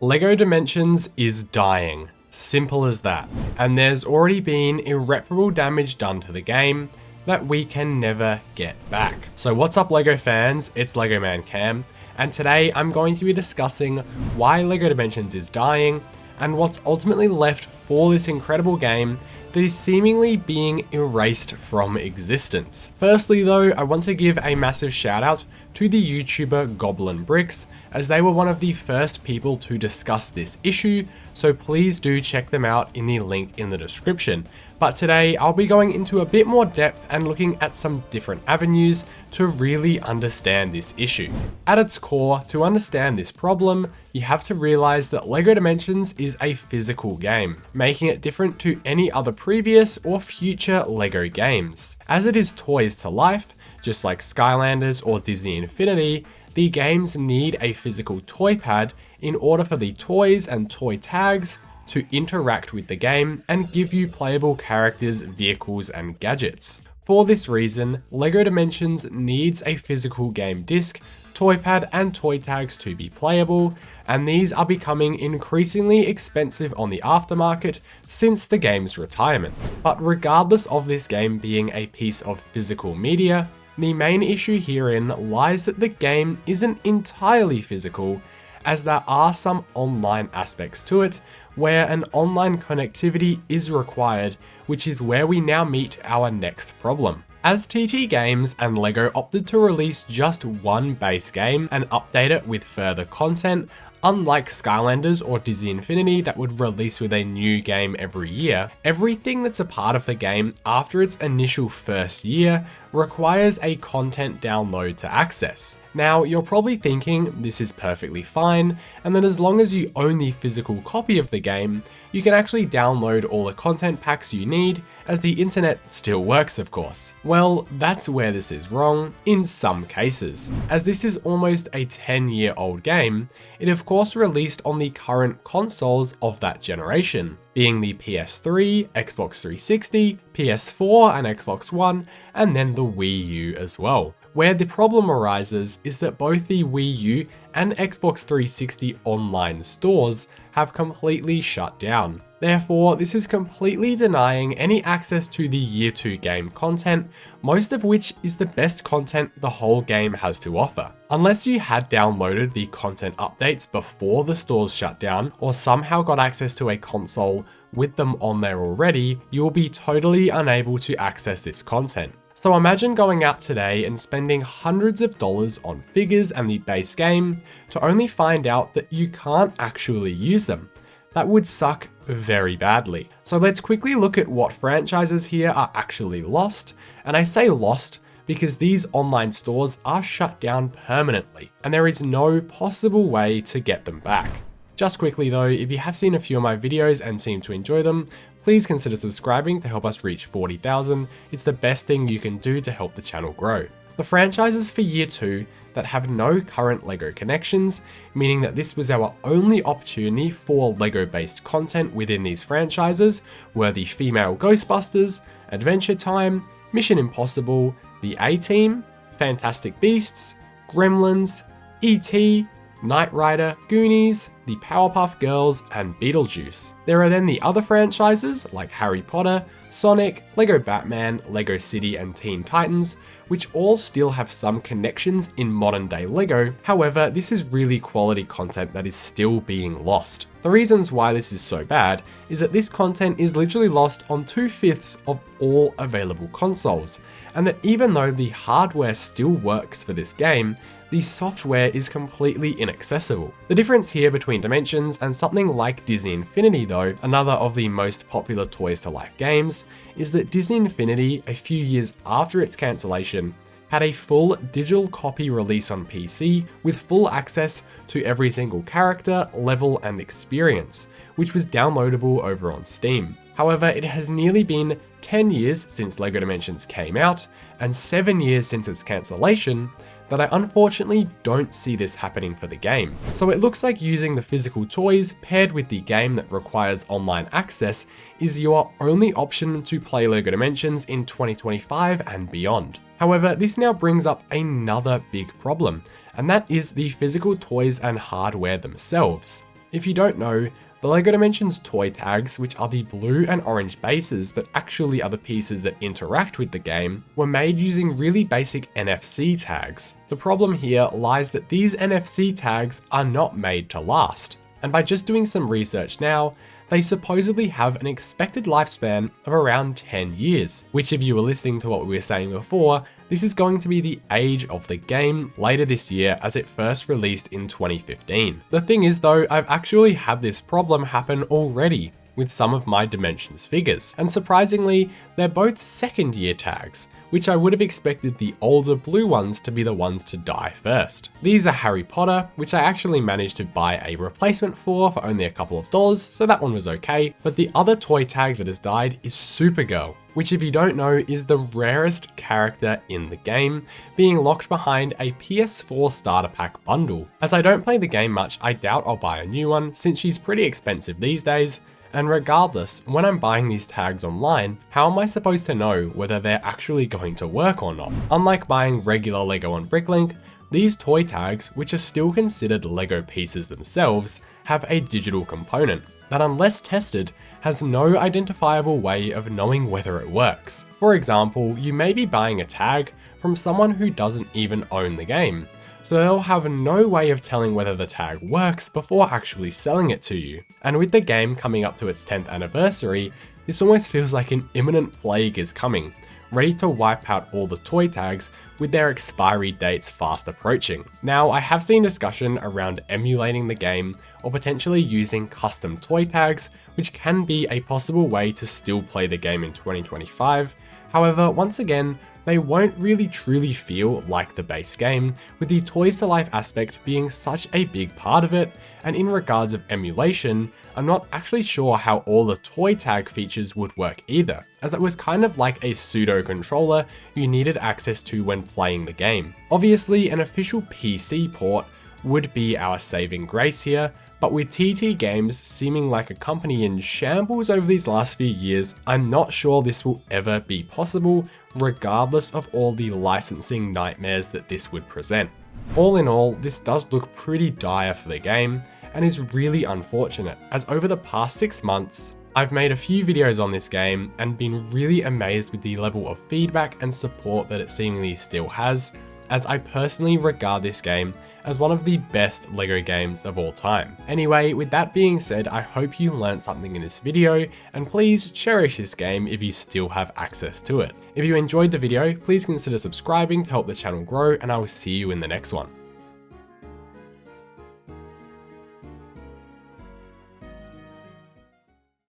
LEGO Dimensions is dying. Simple as that. And there's already been irreparable damage done to the game that we can never get back. So what's up LEGO fans, it's LEGO Man Cam, and today I'm going to be discussing why LEGO Dimensions is dying and what's ultimately left for this incredible game that is seemingly being erased from existence. Firstly though, I want to give a massive shout out to the YouTuber Goblin Bricks, as they were one of the first people to discuss this issue, so please do check them out in the link in the description. But today I'll be going into a bit more depth and looking at some different avenues to really understand this issue. At its core, to understand this problem, you have to realize that LEGO Dimensions is a physical game, making it different to any other previous or future LEGO games. As it is toys to life, just like Skylanders or Disney Infinity, the games need a physical toy pad in order for the toys and toy tags to interact with the game and give you playable characters, vehicles, and gadgets. For this reason, LEGO Dimensions needs a physical game disc, toy pad, and toy tags to be playable, and these are becoming increasingly expensive on the aftermarket since the game's retirement. But regardless of this game being a piece of physical media, the main issue herein lies that the game isn't entirely physical, as there are some online aspects to it, where an online connectivity is required, which is where we now meet our next problem. As TT Games and LEGO opted to release just one base game and update it with further content, unlike Skylanders or Disney Infinity that would release with a new game every year, everything that's a part of the game after its initial first year requires a content download to access. Now, you're probably thinking this is perfectly fine, and that as long as you own the physical copy of the game, you can actually download all the content packs you need, as the internet still works, of course. Well, that's where this is wrong, in some cases. As this is almost a 10-year-old game, it of course released on the current consoles of that generation, being the PS3, Xbox 360, PS4 and Xbox One, and then the Wii U as well. Where the problem arises is that both the Wii U and Xbox 360 online stores have completely shut down. Therefore, this is completely denying any access to the Year 2 game content, most of which is the best content the whole game has to offer. Unless you had downloaded the content updates before the stores shut down, or somehow got access to a console with them on there already, you will be totally unable to access this content. So imagine going out today and spending hundreds of dollars on figures and the base game to only find out that you can't actually use them. That would suck very badly. So let's quickly look at what franchises here are actually lost, and I say lost because these online stores are shut down permanently, and there is no possible way to get them back. Just quickly though, if you have seen a few of my videos and seem to enjoy them, please consider subscribing to help us reach 40,000. It's the best thing you can do to help the channel grow. The franchises for Year 2 that have no current LEGO connections, meaning that this was our only opportunity for LEGO based content within these franchises, were the Female Ghostbusters, Adventure Time, Mission Impossible, the A-Team, Fantastic Beasts, Gremlins, E.T., Knight Rider, Goonies, the Powerpuff Girls, and Beetlejuice. There are then the other franchises like Harry Potter, Sonic, LEGO Batman, LEGO City, and Teen Titans, which all still have some connections in modern day LEGO. However, this is really quality content that is still being lost. The reasons why this is so bad is that this content is literally lost on 2/5 of all available consoles, and that even though the hardware still works for this game, the software is completely inaccessible. The difference here between Dimensions and something like Disney Infinity though, another of the most popular Toys to Life games, is that Disney Infinity, a few years after its cancellation, had a full digital copy release on PC with full access to every single character, level, and experience, which was downloadable over on Steam. However, it has nearly been 10 years since LEGO Dimensions came out, and 7 years since its cancellation, that I unfortunately don't see this happening for the game. So it looks like using the physical toys paired with the game that requires online access is your only option to play LEGO Dimensions in 2025 and beyond. However, this now brings up another big problem, and that is the physical toys and hardware themselves. If you don't know, the LEGO Dimensions toy tags, which are the blue and orange bases that actually are the pieces that interact with the game, were made using really basic NFC tags. The problem here lies that these NFC tags are not made to last, and by just doing some research now, they supposedly have an expected lifespan of around 10 years, which if you were listening to what we were saying before, this is going to be the age of the game later this year as it first released in 2015. The thing is though, I've actually had this problem happen already with some of my Dimensions figures, and surprisingly, they're both second year tags, which I would have expected the older blue ones to be the ones to die first. These are Harry Potter, which I actually managed to buy a replacement for only a couple of dollars, so that one was okay, but the other toy tag that has died is Supergirl, which if you don't know is the rarest character in the game, being locked behind a PS4 starter pack bundle. As I don't play the game much, I doubt I'll buy a new one since she's pretty expensive these days, and regardless, when I'm buying these tags online, how am I supposed to know whether they're actually going to work or not? Unlike buying regular LEGO on Bricklink, these toy tags, which are still considered LEGO pieces themselves, have a digital component that, unless tested, has no identifiable way of knowing whether it works. For example, you may be buying a tag from someone who doesn't even own the game, so they'll have no way of telling whether the tag works before actually selling it to you. And with the game coming up to its 10th anniversary, this almost feels like an imminent plague is coming, ready to wipe out all the toy tags with their expiry dates fast approaching. Now, I have seen discussion around emulating the game or potentially using custom toy tags, which can be a possible way to still play the game in 2025. However, once again, they won't really truly feel like the base game, with the toys to life aspect being such a big part of it, and in regards of emulation, I'm not actually sure how all the toy tag features would work either, as it was kind of like a pseudo controller you needed access to when playing the game. Obviously, an official PC port would be our saving grace here, but with TT Games seeming like a company in shambles over these last few years, I'm not sure this will ever be possible, regardless of all the licensing nightmares that this would present. All in all, this does look pretty dire for the game, and is really unfortunate, as over the past 6 months, I've made a few videos on this game and been really amazed with the level of feedback and support that it seemingly still has, as I personally regard this game as one of the best LEGO games of all time. Anyway, with that being said, I hope you learned something in this video, and please cherish this game if you still have access to it. If you enjoyed the video, please consider subscribing to help the channel grow, and I will see you in the next one.